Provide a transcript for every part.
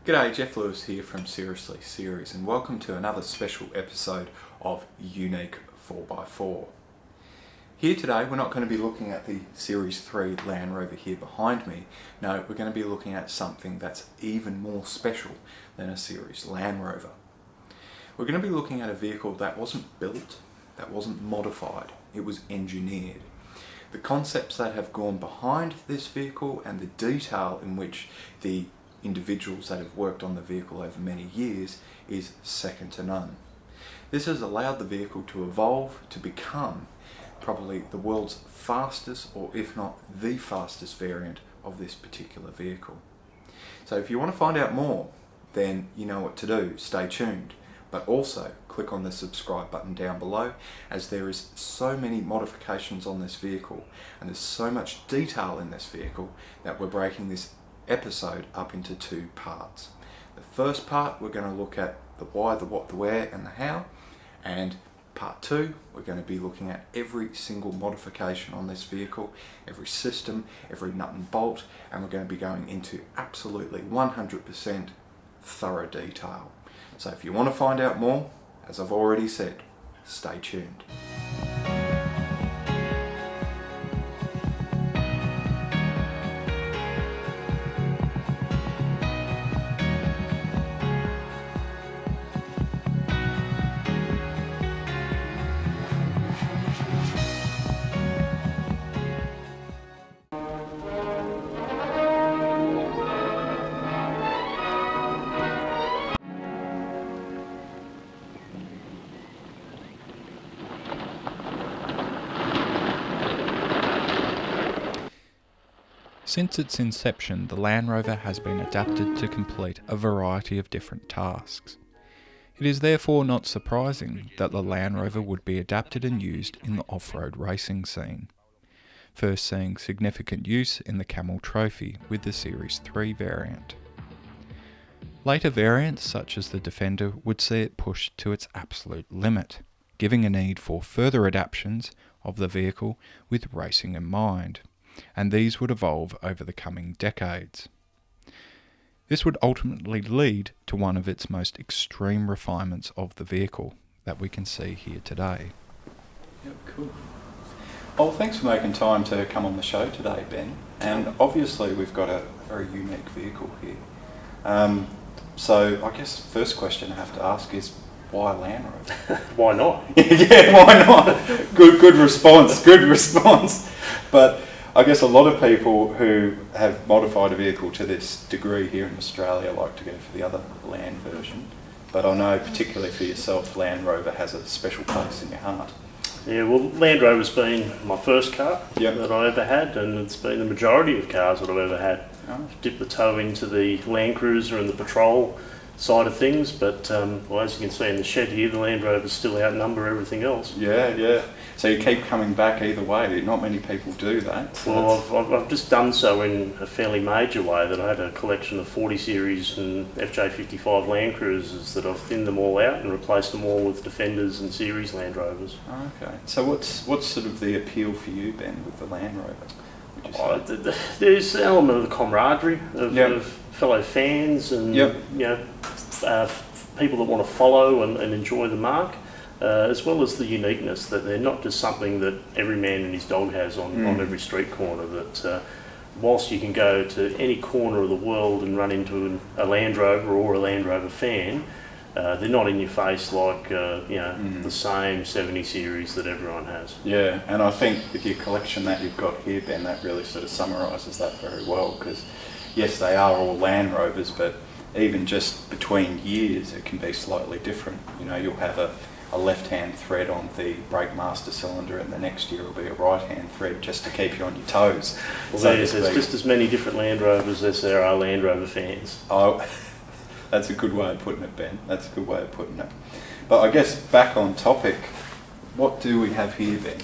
G'day, Geoff Lewis here from Seriously Series, and welcome to another special episode of Unique 4x4. Here today we're not going to be looking at the Series 3 Land Rover here behind me. No, we're going to be looking at something that's even more special than a Series Land Rover. We're going to be looking at a vehicle that wasn't built, that wasn't modified, it was engineered. The concepts that have gone behind this vehicle and the detail in which the individuals that have worked on the vehicle over many years is second to none. This has allowed the vehicle to evolve to become probably the world's fastest, or if not the fastest variant of this particular vehicle. So if you want to find out more, then you know what to do. Stay tuned, but also click on the subscribe button down below, as there is so many modifications on this vehicle and there's so much detail in this vehicle that we're breaking this episode up into two parts. The first part, we're going to look at the why, the what, the where and the how, and part two, we're going to be looking at every single modification on this vehicle, every system, every nut and bolt, and we're going to be going into absolutely 100% thorough detail. So if you want to find out more, as I've already said, stay tuned. Since its inception, the Land Rover has been adapted to complete a variety of different tasks. It is therefore not surprising that the Land Rover would be adapted and used in the off-road racing scene, first seeing significant use in the Camel Trophy with the Series 3 variant. Later variants such as the Defender would see it pushed to its absolute limit, giving a need for further adaptations of the vehicle with racing in mind, and these would evolve over the coming decades. This would ultimately lead to one of its most extreme refinements of the vehicle that we can see here today. Yep, cool. Well, thanks for making time to come on the show today, Ben. And obviously we've got a very unique vehicle here. So I guess the first question I have to ask is, why Land Rover? Why not? Yeah, why not? Good response, good response. But I guess a lot of people who have modified a vehicle to this degree here in Australia like to go for the other Land version. But I know particularly for yourself, Land Rover has a special place in your heart. Yeah, well, Land Rover's been my first car that I ever had, and it's been the majority of cars that I've ever had. Oh. Dipped the toe into the Land Cruiser and the patrol side of things, but well, as you can see in the shed here, the Land Rovers still outnumber everything else. Yeah. So you keep coming back either way. Not many people do that. So well, I've just done so in a fairly major way, that I had a collection of 40 series and FJ55 Land Cruisers that I've thinned them all out and replaced them all with Defenders and Series Land Rovers. Okay. So what's sort of the appeal for you, Ben, with the Land Rover? There's an element of the camaraderie of fellow fans and people that want to follow and enjoy the mark, as well as the uniqueness that they're not just something that every man and his dog has on every street corner. That whilst you can go to any corner of the world and run into a Land Rover or a Land Rover fan, they're not in your face like the same 70 series that everyone has. Yeah, and I think with your collection that you've got here, Ben, that really sort of summarises that very well, because yes, they are all Land Rovers, but even just between years it can be slightly different. You know, you'll have a left-hand thread on the brake master cylinder, and the next year will be a right-hand thread just to keep you on your toes. Well, there's just as many different Land Rovers as there are Land Rover fans. Oh, that's a good way of putting it, Ben. That's a good way of putting it. But I guess back on topic, what do we have here, Ben?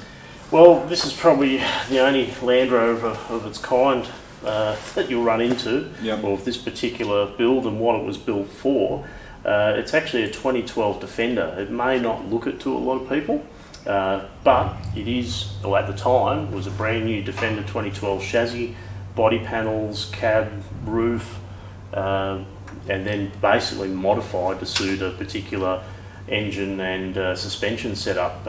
Well, this is probably the only Land Rover of its kind that you'll run into, or of this particular build and what it was built for. It's actually a 2012 Defender. It may not look it to a lot of people, but it is, or at the time, was a brand new Defender 2012 chassis, body panels, cab, roof, and then basically modified to suit a particular engine and suspension setup,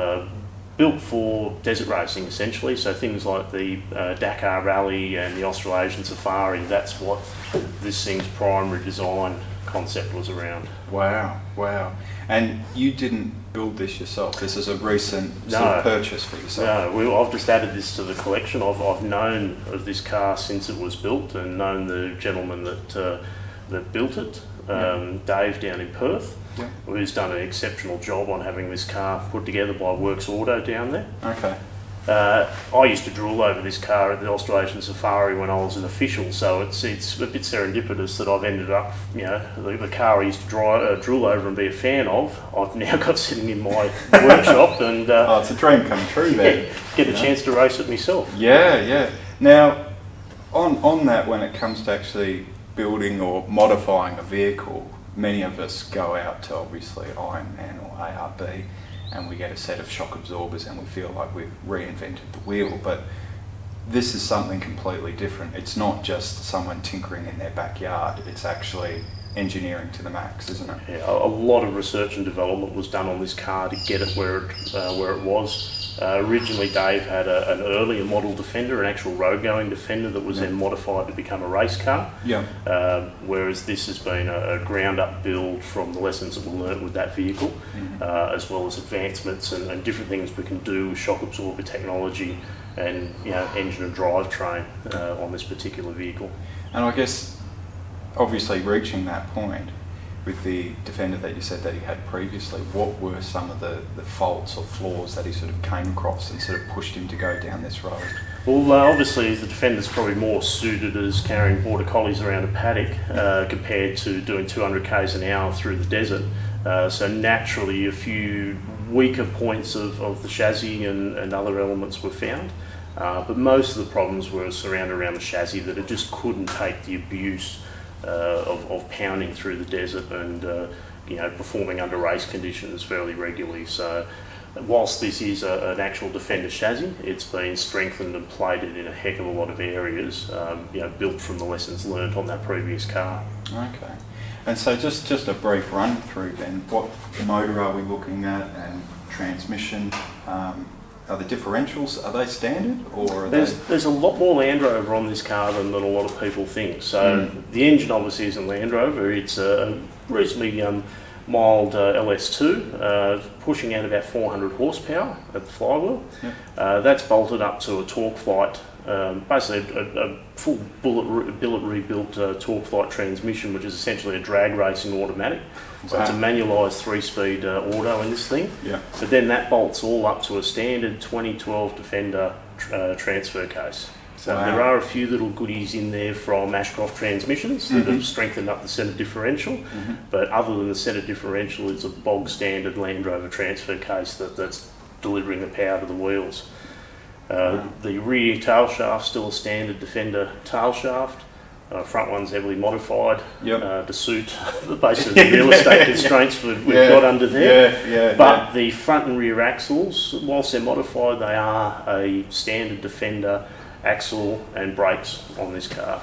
built for desert racing essentially. So things like the Dakar Rally and the Australasian Safari, that's what this thing's primary design concept was around. Wow, wow. And you didn't build this yourself? This is a recent sort of purchase for yourself? No, I've just added this to the collection. I've known of this car since it was built and known the gentleman that built it, Dave down in Perth, who's done an exceptional job on having this car put together by Works Auto down there. Okay. I used to drool over this car at the Australasian Safari when I was an official, so it's a bit serendipitous that I've ended up, the car I used to drool over and be a fan of, I've now got sitting in my workshop, and it's a dream come true then. Get a chance to race it myself. Yeah. Now, on that, when it comes to actually building or modifying a vehicle, many of us go out to obviously Ironman or ARB, and we get a set of shock absorbers and we feel like we've reinvented the wheel, but this is something completely different. It's not just someone tinkering in their backyard, it's actually engineering to the max, isn't it? Yeah, a lot of research and development was done on this car to get it where it was. Originally Dave had an earlier model Defender, an actual road-going Defender that was then modified to become a race car. Whereas this has been a ground-up build from the lessons that were learnt with that vehicle, as well as advancements and different things we can do with shock absorber technology and engine and drivetrain on this particular vehicle. And I guess, obviously reaching that point, with the Defender that you said that he had previously, what were some of the faults or flaws that he sort of came across and sort of pushed him to go down this road? Well, obviously the Defender's probably more suited as carrying border collies around a paddock compared to doing 200 k's an hour through the desert. So naturally a few weaker points of the chassis and other elements were found. But most of the problems were surrounded around the chassis, that it just couldn't take the abuse of pounding through the desert and performing under race conditions fairly regularly. So whilst this is an actual Defender chassis, it's been strengthened and plated in a heck of a lot of areas, built from the lessons learned on that previous car. Okay. And so just a brief run through then, what motor are we looking at and transmission? Are the differentials, are they standard, or are there's a lot more Land Rover on this car than a lot of people think. So the engine obviously isn't Land Rover, it's a reasonably mild LS2, pushing out about 400 horsepower at the flywheel. That's bolted up to a Torque Flight, basically a full billet rebuilt Torque Flight transmission, which is essentially a drag racing automatic. So it's a manualised 3-speed auto in this thing. But then that bolts all up to a standard 2012 Defender transfer case. So there are a few little goodies in there from Ashcroft transmissions that have strengthened up the centre differential, but other than the centre differential, it's a bog standard Land Rover transfer case that's delivering the power to the wheels. The rear tail shaft's still a standard Defender tail shaft. Front one's heavily modified to suit basically the real estate constraints we've got under there. But the front and rear axles, whilst they're modified, they are a standard Defender axle and brakes on this car.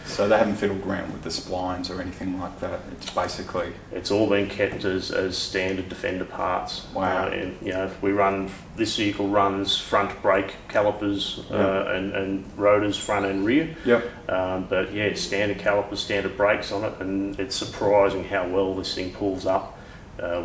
So they haven't fiddled around with the splines or anything like that. It's basically it's all been kept as standard Defender parts. This vehicle runs front brake calipers and rotors front and rear. But standard calipers, standard brakes on it, and it's surprising how well this thing pulls up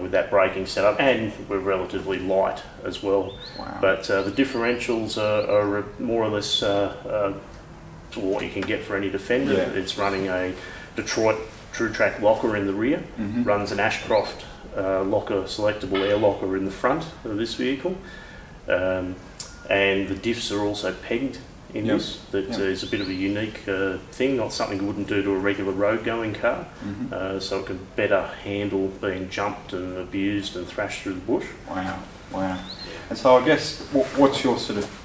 with that braking setup, and we're relatively light as well. But the differentials are more or less to what you can get for any Defender. It's running a Detroit True Track locker in the rear, runs an Ashcroft locker, selectable air locker in the front of this vehicle, and the diffs are also pegged in this. That is a bit of a unique thing, not something you wouldn't do to a regular road going car, so it can better handle being jumped and abused and thrashed through the bush. Wow. And so I guess what's your sort of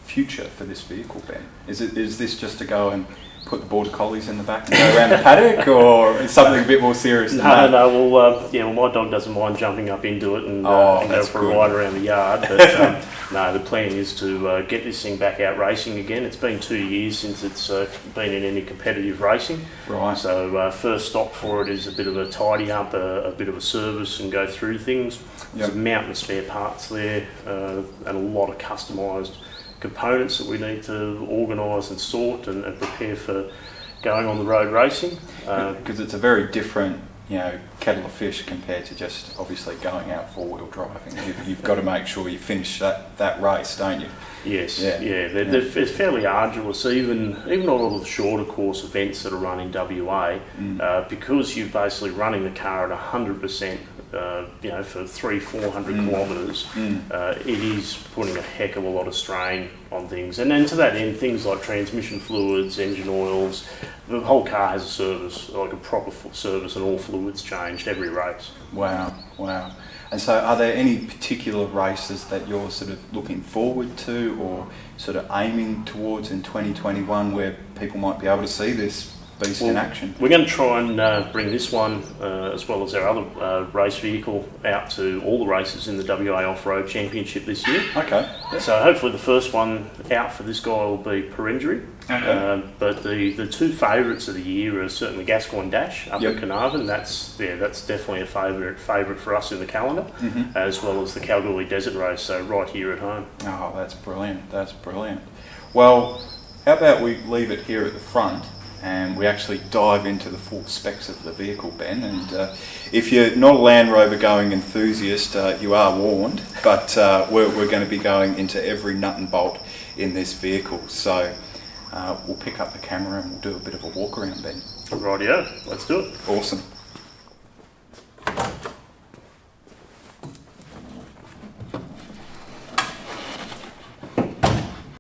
future for this vehicle, Ben? Is this just to go and put the border collies in the back and go around the paddock, or is something a bit more serious than that? No. Well, my dog doesn't mind jumping up into it and go for a ride around the yard. But no, the plan is to get this thing back out racing again. It's been 2 years since it's been in any competitive racing. Right. So first stop for it is a bit of a tidy up, a bit of a service, and go through things. There's a mountain of spare parts there, and a lot of customised components that we need to organise and sort and prepare for going on the road racing. Because it's a very different, kettle of fish compared to just obviously going out four-wheel driving. You've got to make sure you finish that race, don't you? Yes, they're fairly arduous, even a lot of the shorter course events that are run in WA, because you're basically running the car at 100%, for 300-400 kilometres, it is putting a heck of a lot of strain on things. And then to that end, things like transmission fluids, engine oils, the whole car has a service, like a proper service, and all fluids changed every race. Wow. And so are there any particular races that you're sort of looking forward to or sort of aiming towards in 2021 where people might be able to see this beast in action? We're going to try and bring this one, as well as our other race vehicle, out to all the races in the WA Off-Road Championship this year. Okay. Yep. So hopefully the first one out for this guy will be Perenjori. Okay. But the two favourites of the year are certainly Gascoyne Dash up in Carnarvon. That's definitely a favourite for us in the calendar, as well as the Kalgoorlie Desert Race, so right here at home. Oh, that's brilliant. Well, how about we leave it here at the front and we actually dive into the full specs of the vehicle, Ben. And if you're not a Land Rover going enthusiast, you are warned, but we're going to be going into every nut and bolt in this vehicle. So we'll pick up the camera and we'll do a bit of a walk around, Ben. Rightio, let's do it. Awesome.